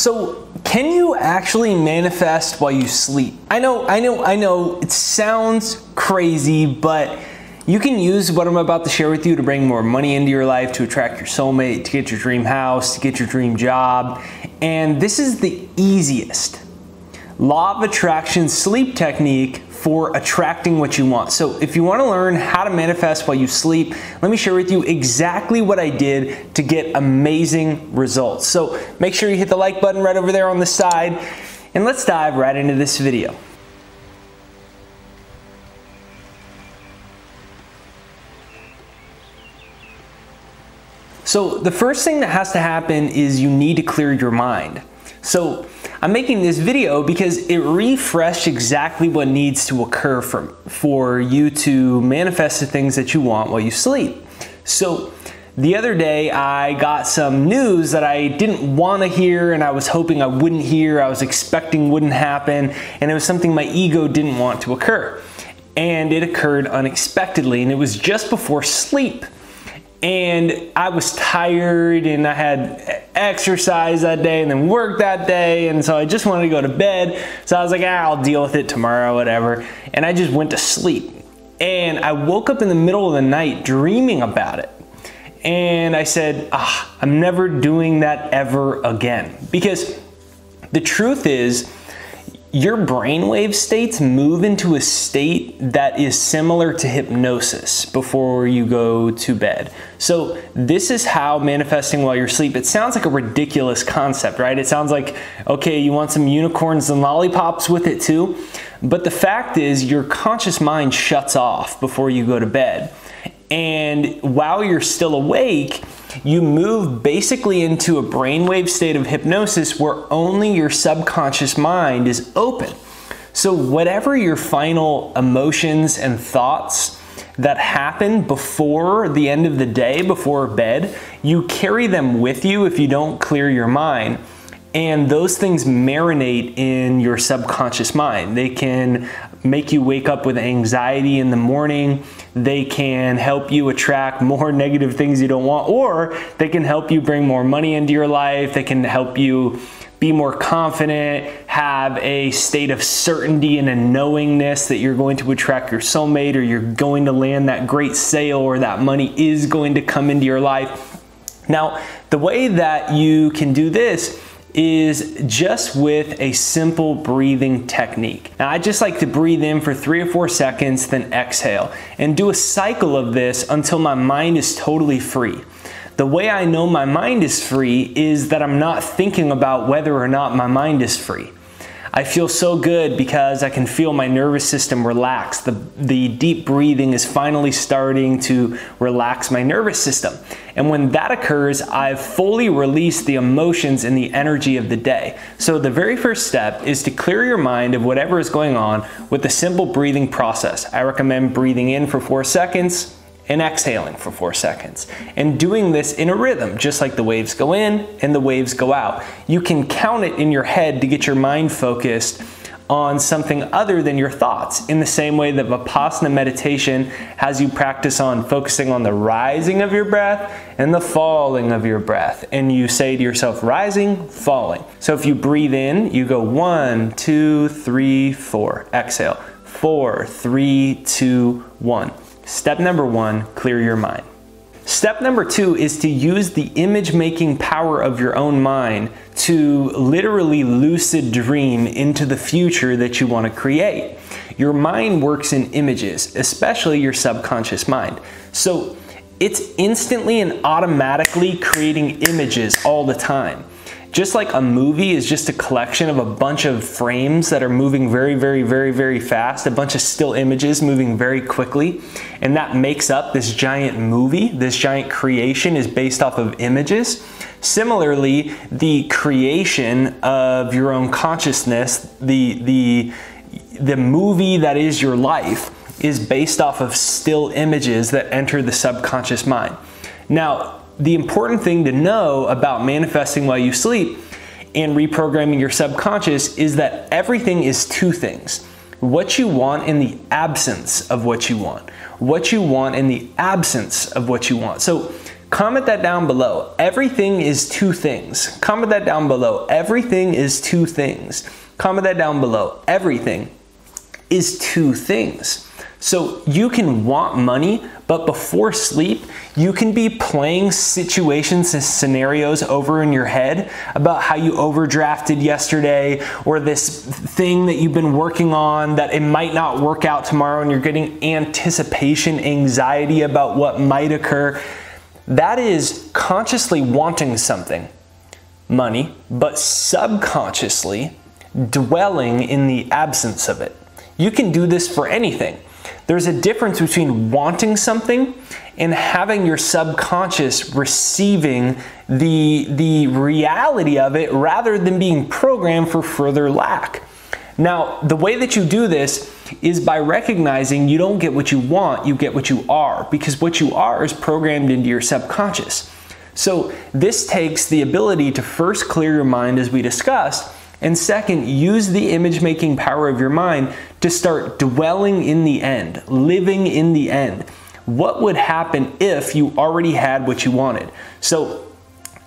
So, can you actually manifest while you sleep? I know, it sounds crazy, but you can use what I'm about to share with you to bring more money into your life, to attract your soulmate, to get your dream house, to get your dream job. And this is the easiest law of attraction sleep technique for attracting what you want. So if you want to learn how to manifest while you sleep, let me share with you exactly what I did to get amazing results. So make sure you hit the like button right over there on the side, and let's dive right into this video. So the first thing that has to happen is you need to clear your mind. So I'm making this video because it refreshed exactly what needs to occur for you to manifest the things that you want while you sleep. So the other day I got some news that I didn't want to hear, and I was hoping I wouldn't hear, I was expecting wouldn't happen, and it was something my ego didn't want to occur. And it occurred unexpectedly, and it was just before sleep. And I was tired, and I had exercise that day and then work that day, and so I just wanted to go to bed. So I was like, I'll deal with it tomorrow, whatever. And I just went to sleep. And I woke up in the middle of the night dreaming about it. And I said, I'm never doing that ever again. Because the truth is, your brainwave states move into a state that is similar to hypnosis before you go to bed. So this is how manifesting while you're asleep, it sounds like a ridiculous concept, right? It sounds like, okay, you want some unicorns and lollipops with it too. But the fact is, your conscious mind shuts off before you go to bed. And while you're still awake, you move basically into a brainwave state of hypnosis where only your subconscious mind is open. So whatever your final emotions and thoughts that happen before the end of the day, before bed, you carry them with you if you don't clear your mind. And those things marinate in your subconscious mind. They can make you wake up with anxiety in the morning. They can help you attract more negative things you don't want, or they can help you bring more money into your life. They can help you be more confident, have a state of certainty and a knowingness that you're going to attract your soulmate, or you're going to land that great sale, or that money is going to come into your life. Now, the way that you can do this is just with a simple breathing technique. Now, I just like to breathe in for 3 or 4 seconds, then exhale, and do a cycle of this until my mind is totally free. The way I know my mind is free is that I'm not thinking about whether or not my mind is free. I feel so good because I can feel my nervous system relax. The deep breathing is finally starting to relax my nervous system. And when that occurs, I've fully released the emotions and the energy of the day. So the very first step is to clear your mind of whatever is going on with a simple breathing process. I recommend breathing in for 4 seconds and exhaling for 4 seconds, and doing this in a rhythm, just like the waves go in and the waves go out. You can count it in your head to get your mind focused on something other than your thoughts, in the same way that Vipassana meditation has you practice on focusing on the rising of your breath and the falling of your breath. And you say to yourself, rising, falling. So if you breathe in, you go 1, 2, 3, 4. Exhale, 4, 3, 2, 1. Step number 1, clear your mind. Step number 2 is to use the image-making power of your own mind to literally lucid dream into the future that you want to create. Your mind works in images, especially your subconscious mind. So it's instantly and automatically creating images all the time. Just like a movie is just a collection of a bunch of frames that are moving very, very, very, very fast, a bunch of still images moving very quickly, and that makes up this giant movie. This giant creation is based off of images. Similarly, the creation of your own consciousness, the movie that is your life, is based off of still images that enter the subconscious mind. Now, the important thing to know about manifesting while you sleep and reprogramming your subconscious is that everything is 2 things. What you want in the absence of what you want. What you want in the absence of what you want. So Comment that down below. Everything is two things. Comment that down below. Everything is two things. Comment that down below. Everything is two things. So you can want money, but before sleep, you can be playing situations and scenarios over in your head about how you overdrafted yesterday, or this thing that you've been working on that it might not work out tomorrow, and you're getting anticipation anxiety about what might occur. That is consciously wanting something, money, but subconsciously dwelling in the absence of it. You can do this for anything. There's a difference between wanting something and having your subconscious receiving the reality of it rather than being programmed for further lack. Now, the way that you do this is by recognizing you don't get what you want, you get what you are, because what you are is programmed into your subconscious. So this takes the ability to first clear your mind, as we discussed, and second, use the image-making power of your mind to start dwelling in the end, living in the end. What would happen if you already had what you wanted? So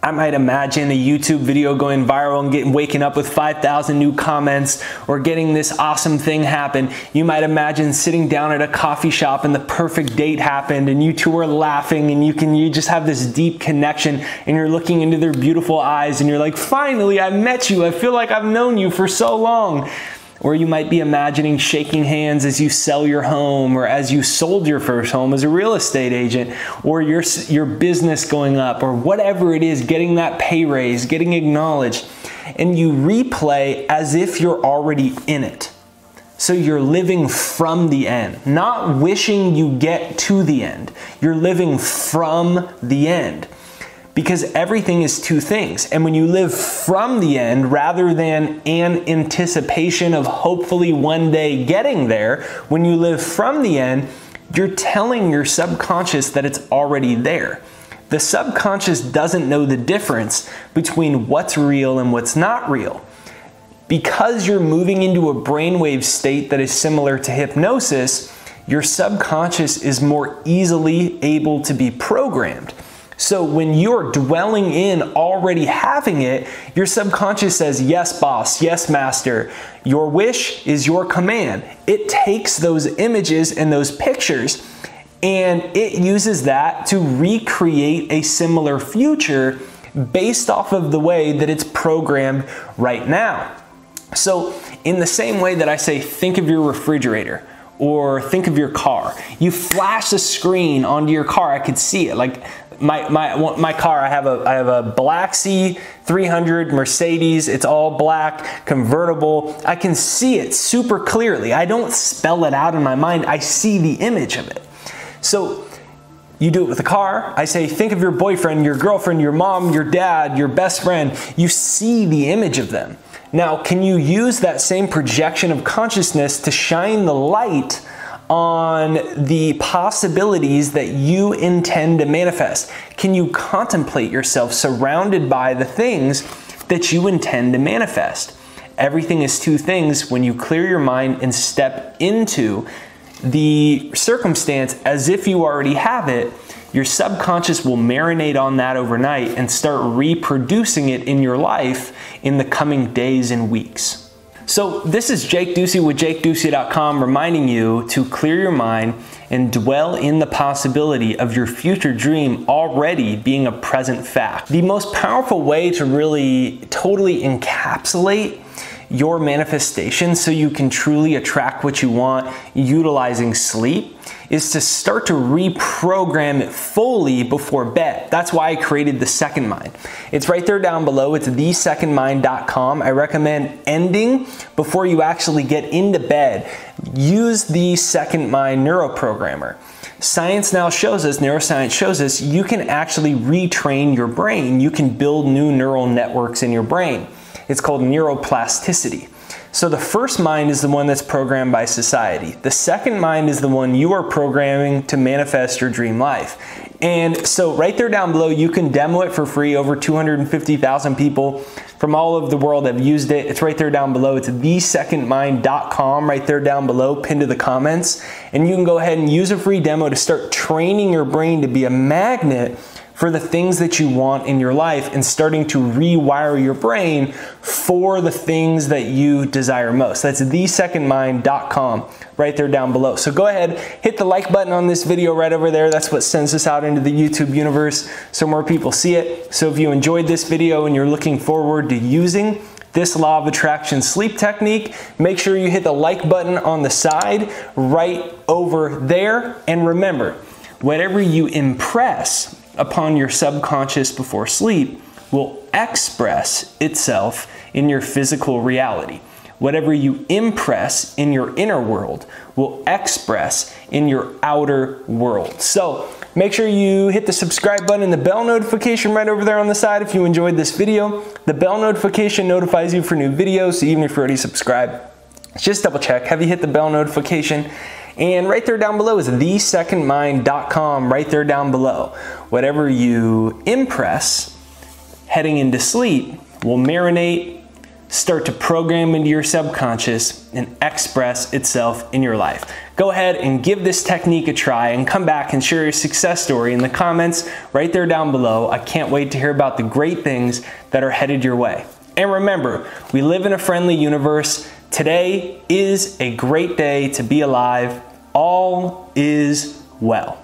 I might imagine a YouTube video going viral and waking up with 5,000 new comments, or getting this awesome thing happen. You might imagine sitting down at a coffee shop and the perfect date happened, and you two are laughing, and you just have this deep connection, and you're looking into their beautiful eyes and you're like, finally, I met you. I feel like I've known you for so long. Or you might be imagining shaking hands as you sell your home, or as you sold your first home as a real estate agent, or your business going up, or whatever it is, getting that pay raise, getting acknowledged, and you replay as if you're already in it. So you're living from the end, not wishing you get to the end. You're living from the end. Because everything is two things. And when you live from the end rather than an anticipation of hopefully one day getting there, when you live from the end, you're telling your subconscious that it's already there. The subconscious doesn't know the difference between what's real and what's not real. Because you're moving into a brainwave state that is similar to hypnosis, your subconscious is more easily able to be programmed. So when you're dwelling in already having it, your subconscious says, yes, boss, yes, master. Your wish is your command. It takes those images and those pictures, and it uses that to recreate a similar future based off of the way that it's programmed right now. So in the same way that I say, think of your refrigerator, or think of your car. You flash a screen onto your car, I could see it. Like my car, I have a black C300 Mercedes. It's all black, convertible. I can see it super clearly. I don't spell it out in my mind. I see the image of it. So you do it with a car. I say, think of your boyfriend, your girlfriend, your mom, your dad, your best friend. You see the image of them. Now, can you use that same projection of consciousness to shine the light on the possibilities that you intend to manifest? Can you contemplate yourself surrounded by the things that you intend to manifest? Everything is two things. When you clear your mind and step into the circumstance as if you already have it, your subconscious will marinate on that overnight and start reproducing it in your life in the coming days and weeks. So this is Jake Ducey with JakeDucey.com reminding you to clear your mind and dwell in the possibility of your future dream already being a present fact. The most powerful way to really totally encapsulate your manifestation so you can truly attract what you want utilizing sleep is to start to reprogram it fully before bed. That's why I created the second mind. It's right there down below. It's thesecondmind.com. I recommend ending before you actually get into bed. Use the second mind neuroprogrammer. Science now shows us, neuroscience shows us, you can actually retrain your brain. You can build new neural networks in your brain. It's called neuroplasticity. So the first mind is the one that's programmed by society. The second mind is the one you are programming to manifest your dream life. And so right there down below, you can demo it for free. Over 250,000 people from all over the world have used it. It's right there down below. It's thesecondmind.com right there down below, pinned to the comments. And you can go ahead and use a free demo to start training your brain to be a magnet for the things that you want in your life and starting to rewire your brain for the things that you desire most. That's thesecondmind.com right there down below. So go ahead, hit the like button on this video right over there. That's what sends us out into the YouTube universe so more people see it. So if you enjoyed this video and you're looking forward to using this law of attraction sleep technique, make sure you hit the like button on the side right over there. And remember, whatever you impress upon your subconscious before sleep will express itself in your physical reality. Whatever you impress in your inner world will express in your outer world. So make sure you hit the subscribe button and the bell notification right over there on the side if you enjoyed this video. The bell notification notifies you for new videos, so even if you're already subscribed, just double check. Have you hit the bell notification? And right there down below is thesecondmind.com right there down below. Whatever you impress heading into sleep will marinate, start to program into your subconscious, and express itself in your life. Go ahead and give this technique a try and come back and share your success story in the comments right there down below. I can't wait to hear about the great things that are headed your way. And remember, we live in a friendly universe. Today is a great day to be alive. All is well.